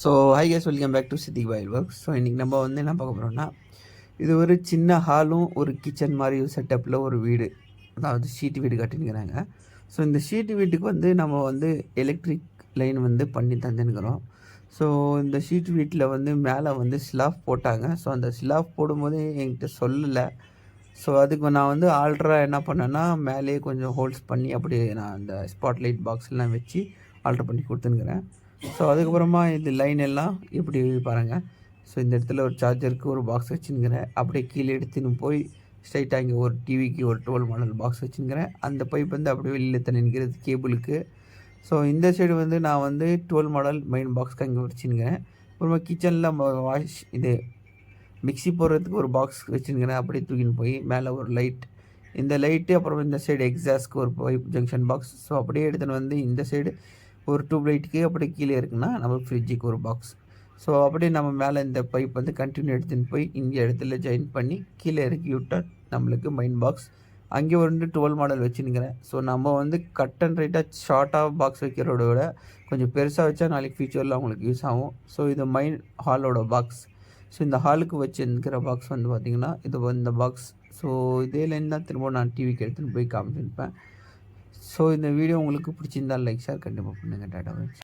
So hi guys welcome back to சித்திக் பாயில் ஒர்க். ஸோ இன்றைக்கி நம்ம வந்து என்ன பார்க்க போகிறோம்னா, இது ஒரு சின்ன ஹாலும் ஒரு கிச்சன் மாதிரி ஒரு செட்டப்பில் ஒரு வீடு, அதாவது ஷீட் வீடு கட்டினுக்கிறாங்க. ஸோ இந்த ஷீட் வீட்டுக்கு வந்து நம்ம வந்து எலக்ட்ரிக் லைன் வந்து பண்ணி தந்துனுக்கிறோம். ஸோ இந்த ஷீட் வீட்டில் வந்து மேலே வந்து ஸ்லாப் போட்டாங்க. ஸோ அந்த ஸ்லாப் போடும்போது என்கிட்ட சொல்லலை. ஸோ அதுக்கு நான் வந்து ஆல்ட்ராக என்ன பண்ணேன்னா, மேலேயே கொஞ்சம் ஹோல்ஸ் பண்ணி அப்படியே நான் அந்த ஸ்பாட்லைட் பாக்ஸ்லாம் வச்சு ஆல்ட்ரு பண்ணி கொடுத்துனுக்கிறேன். ஸோ அதுக்கப்புறமா இந்த லைன் எல்லாம் எப்படி பாருங்கள். ஸோ இந்த இடத்துல ஒரு சார்ஜருக்கு ஒரு பாக்ஸ் வச்சுருக்கிறேன். அப்படியே கீழே எடுத்துன்னு போய் ஸ்ட்ரைட்டாக இங்கே ஒரு டிவிக்கு ஒரு 12 மாடல் பாக்ஸ் வச்சுருக்கிறேன். அந்த பைப் வந்து அப்படியே வெளியில் தண்ணி நிற்கிறது கேபிளுக்கு. ஸோ இந்த சைடு வந்து நான் வந்து 12 மாடல் மெயின் பாக்ஸ்க்கு அங்கே வச்சுருக்கிறேன். அப்புறமா கிச்சனில் வாஷ் இது மிக்ஸி போடுறதுக்கு ஒரு பாக்ஸ் வச்சுருக்கிறேன். அப்படியே தூக்கின்னு போய் மேலே ஒரு லைட், இந்த லைட்டு, அப்புறம் இந்த சைடு எக்ஸாஸ்க்கு ஒரு பைப் ஜங்ஷன் பாக்ஸ். ஸோ அப்படியே எடுத்துன்னு வந்து இந்த சைடு ஒரு டியூப் லைட்டுக்கு அப்படியே கீழே இருக்குன்னா நம்ம ஃப்ரிட்ஜுக்கு ஒரு பாக்ஸ். ஸோ அப்படியே நம்ம மேலே இந்த பைப் வந்து கண்டினியூ எடுத்துன்னு போய் இங்கே இடத்துல ஜாயின் பண்ணி கீழே இறக்கி விட்டால் நம்மளுக்கு மெயின் பாக்ஸ். அங்கே வந்து 12 மாடல் வச்சுருக்கிறேன். ஸோ நம்ம வந்து கட் அண்ட் ரைட்டாக ஷார்ட்டாக பாக்ஸ் வைக்கிறோட விட கொஞ்சம் பெருசாக வச்சா நாளைக்கு ஃபியூச்சரில் அவங்களுக்கு யூஸ் ஆகும். ஸோ இது மெயின் ஹாலோட பாக்ஸ். ஸோ இந்த ஹாலுக்கு வச்சுருக்கிற பாக்ஸ் வந்து பார்த்திங்கன்னா இது இந்த பாக்ஸ். ஸோ இதே லைன் தான் திரும்ப நான் டிவிக்கு எடுத்துன்னு போய் காமிச்சிருப்பேன். ஸோ இந்த வீடியோ உங்களுக்கு பிடிச்சிருந்தால் லைக் ஷேர் கண்டிப்பாக பண்ணுங்கள். டாடா.